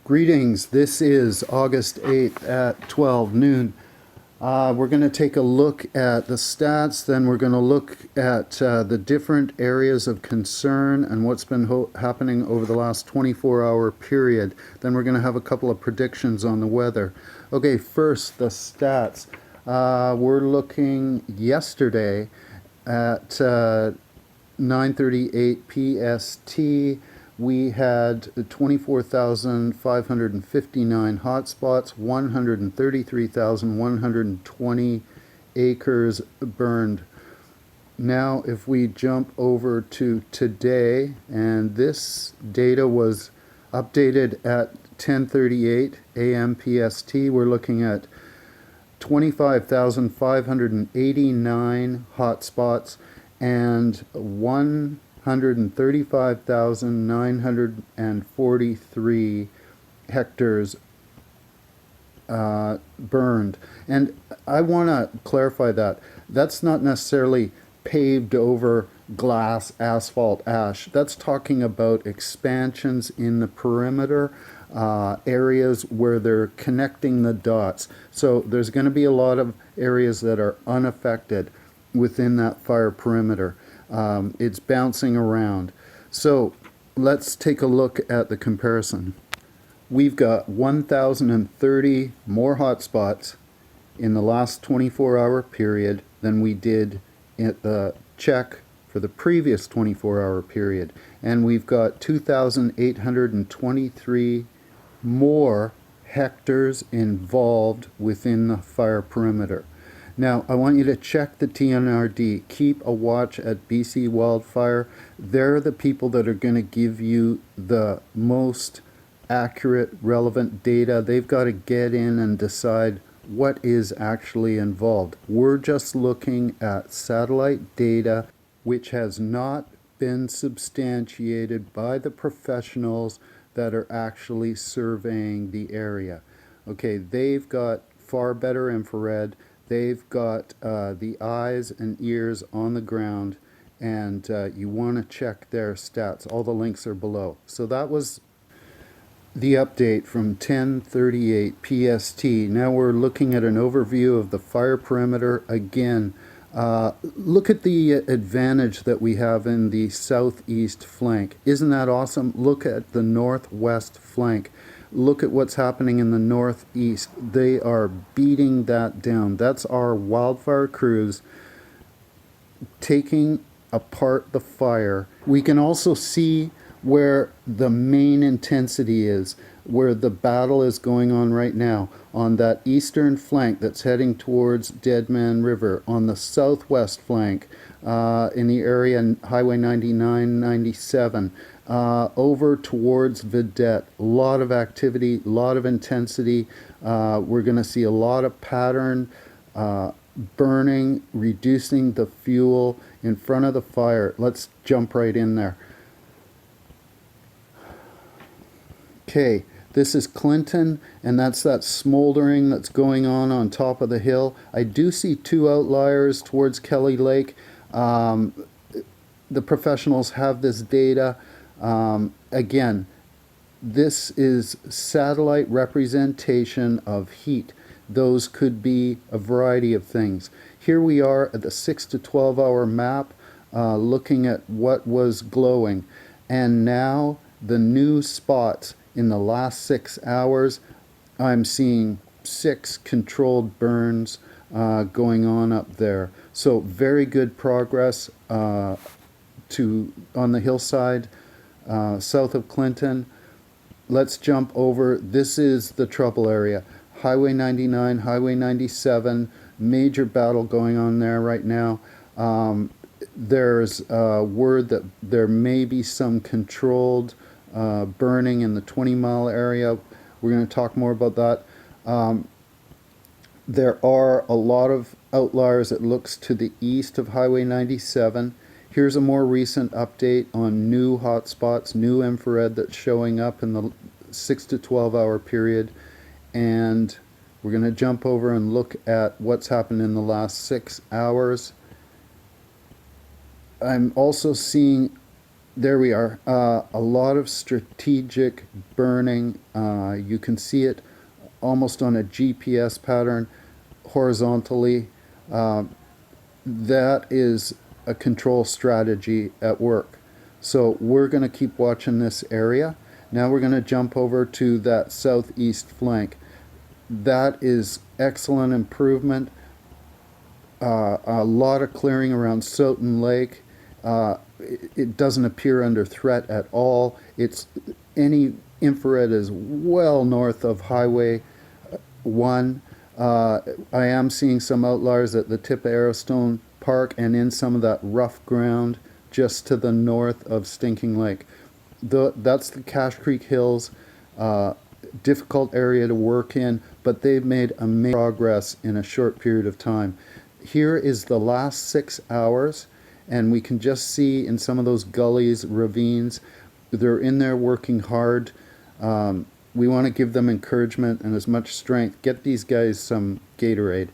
Greetings, this is August 8th at 12 noon. We're going to take a look at the stats, then we're going to look at the different areas of concern and what's been happening over the last 24-hour period. Then we're going to have a couple of predictions on the weather. Okay, first, the stats. We're looking yesterday at 9:38 PST. We had 24,559 hotspots, 133,120 acres burned. Now, if we jump over to today, and this data was updated at 10:38 a.m. PST, we're looking at 25,589 hotspots and 135,943 hectares burned. And I want to clarify that. That's not necessarily paved over glass, asphalt, ash. That's talking about expansions in the perimeter, areas where they're connecting the dots. So there's going to be a lot of areas that are unaffected within that fire perimeter. It's bouncing around. So let's take a look at the comparison. We've got 1,030 more hotspots in the last 24-hour period than we did at the check for the previous 24-hour period. And we've got 2,823 more hectares involved within the fire perimeter. Now, I want you to check the TNRD. Keep a watch at BC Wildfire. They're the people that are going to give you the most accurate, relevant data. They've got to get in and decide what is actually involved. We're just looking at satellite data which has not been substantiated by the professionals that are actually surveying the area. Okay, they've got far better infrared. They've got the eyes and ears on the ground, and you want to check their stats. All the links are below. So that was the update from 10:38 PST. Now we're looking at an overview of the fire perimeter again. Look at the advantage that we have in the southeast flank. Isn't that awesome? Look at the northwest flank. Look at what's happening in the northeast. They are beating that down. That's our wildfire crews taking apart the fire. We can also see where the main intensity is, where the battle is going on right now, on that eastern flank that's heading towards Dead Man River, on the southwest flank, in the area Highway 99, 97, over towards Vedette. A lot of activity, a lot of intensity. We're going to see a lot of pattern burning, reducing the fuel in front of the fire. Let's jump right in there. Okay, this is Clinton, and that's that smoldering that's going on top of the hill. I do see two outliers towards Kelly Lake. The professionals have this data. Again, this is satellite representation of heat. Those could be a variety of things. Here we are at the 6 to 12 hour map, looking at what was glowing. And now the new spots in the last 6 hours, I'm seeing 6 controlled burns going on up there. So very good progress on the hillside south of Clinton. Let's jump over. This is the trouble area. Highway 99, Highway 97, major battle going on there right now. There's word that there may be some controlled burning in the 20-mile area. We're going to talk more about that. There are a lot of outliers. It looks to the east of Highway 97. Here's a more recent update on new hotspots, new infrared that's showing up in the 6 to 12 hour period. And we're going to jump over and look at what's happened in the last 6 hours. I'm also seeing There we are. A lot of strategic burning. You can see it almost on a GPS pattern horizontally. That is a control strategy at work. So we're going to keep watching this area. Now we're going to jump over to that southeast flank. That is excellent improvement. A lot of clearing around Loon Lake. It doesn't appear under threat at all. It's any infrared is well north of Highway 1. I am seeing some outliers at the tip of Arrowstone Park and in some of that rough ground just to the north of Stinking Lake. That's the Cache Creek Hills. Difficult area to work in, but they've made amazing progress in a short period of time. Here is the last 6 hours, and we can just see in some of those gullies, ravines, they're in there working hard. We want to give them encouragement and as much strength. Get these guys some Gatorade.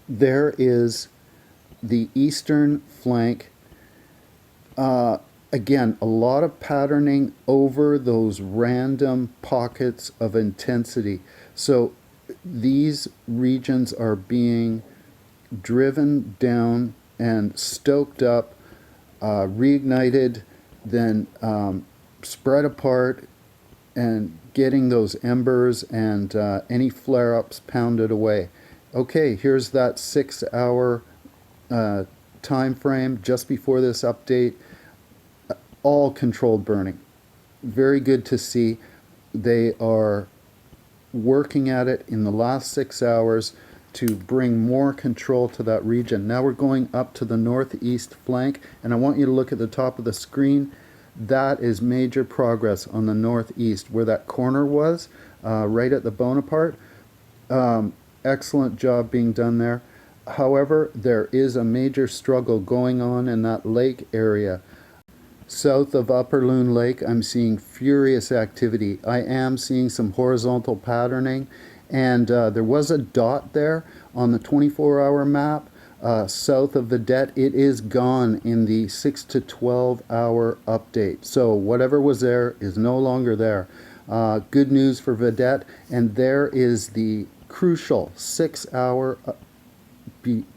There is the eastern flank. Again, a lot of patterning over those random pockets of intensity. So these regions are being driven down and stoked up, reignited, then spread apart, and getting those embers and any flare-ups pounded away. Okay, here's that 6 hour time frame just before this update. All controlled burning. Very good to see. They are working at it in the last 6 hours to bring more control to that region. Now we're going up to the northeast flank, and I want you to look at the top of the screen. That is major progress on the northeast, where that corner was, right at the Bonaparte. Excellent job being done there. However, there is a major struggle going on in that lake area. South of Upper Loon Lake, I'm seeing furious activity. I am seeing some horizontal patterning, and there was a dot there on the 24-hour map south of Vedette. It is gone in the 6 to 12 hour update. So whatever was there is no longer there. Good news for Vedette, and there is the crucial 6 hour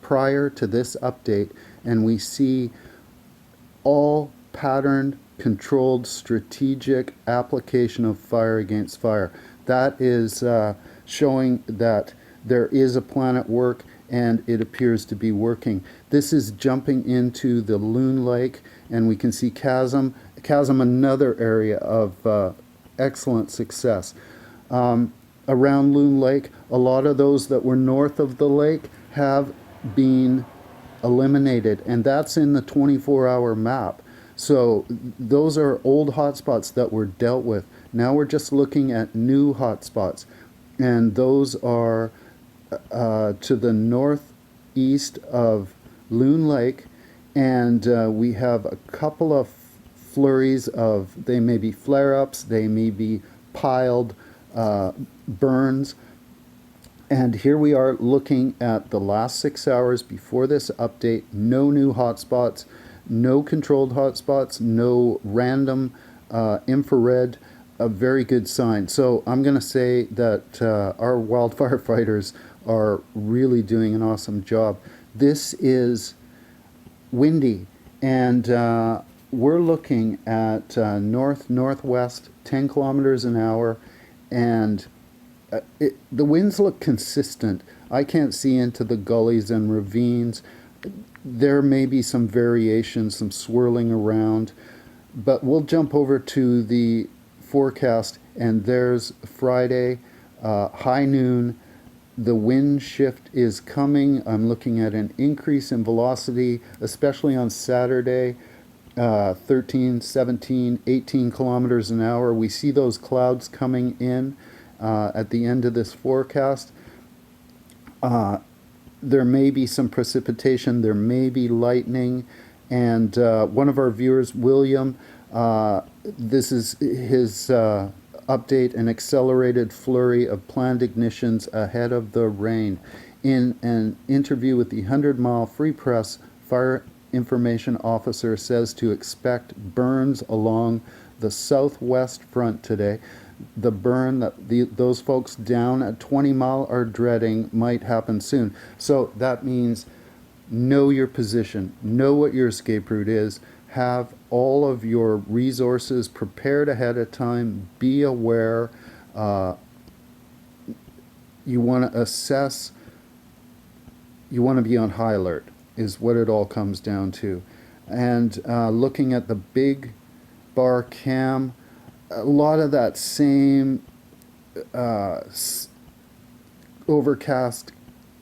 prior to this update, and we see all patterned, controlled, strategic application of fire against fire. That is showing that there is a plan at work, and it appears to be working. This is jumping into the Loon Lake, and we can see Chasm, another area of excellent success. Around Loon Lake, a lot of those that were north of the lake have been eliminated, and that's in the 24-hour map. So those are old hotspots that were dealt with. Now we're just looking at new hotspots, and those are to the northeast of Loon Lake, and we have a couple of flurries of, they may be flare-ups, they may be piled burns. And here we are looking at the last 6 hours before this update. No new hotspots, no controlled hotspots, no random infrared. A very good sign. So I'm going to say that our wildfire fighters are really doing an awesome job. This is windy, and we're looking at northwest 10 kilometers an hour, and the winds look consistent. I can't see into the gullies and ravines. There may be some variations, some swirling around, but we'll jump over to the forecast, and there's Friday, high noon. The wind shift is coming. I'm looking at an increase in velocity, especially on Saturday, 13, 17, 18 kilometers an hour. We see those clouds coming in at the end of this forecast. There may be some precipitation, there may be lightning, and one of our viewers, William, this is his update, an accelerated flurry of planned ignitions ahead of the rain. In an interview with the 100 Mile Free Press Fire information officer says to expect burns along the southwest front today. The burn that those folks down at 20 Mile are dreading might happen soon. So that means know your position, know what your escape route is, have all of your resources prepared ahead of time, be aware. You want to assess, you want to be on high alert, is what it all comes down to. And looking at the big bar cam, a lot of that same overcast,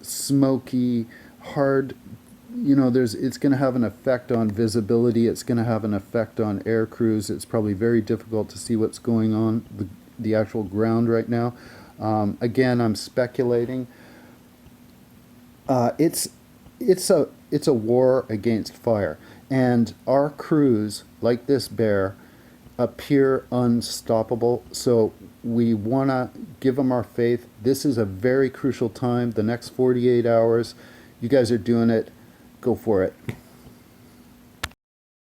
smoky, hard, it's going to have an effect on visibility. It's going to have an effect on air crews. It's probably very difficult to see what's going on the actual ground right now. Again, I'm speculating. It's a war against fire, and our crews, like this bear, appear unstoppable. So we want to give them our faith. This is a very crucial time. The next 48 hours, you guys are doing it. Go for it.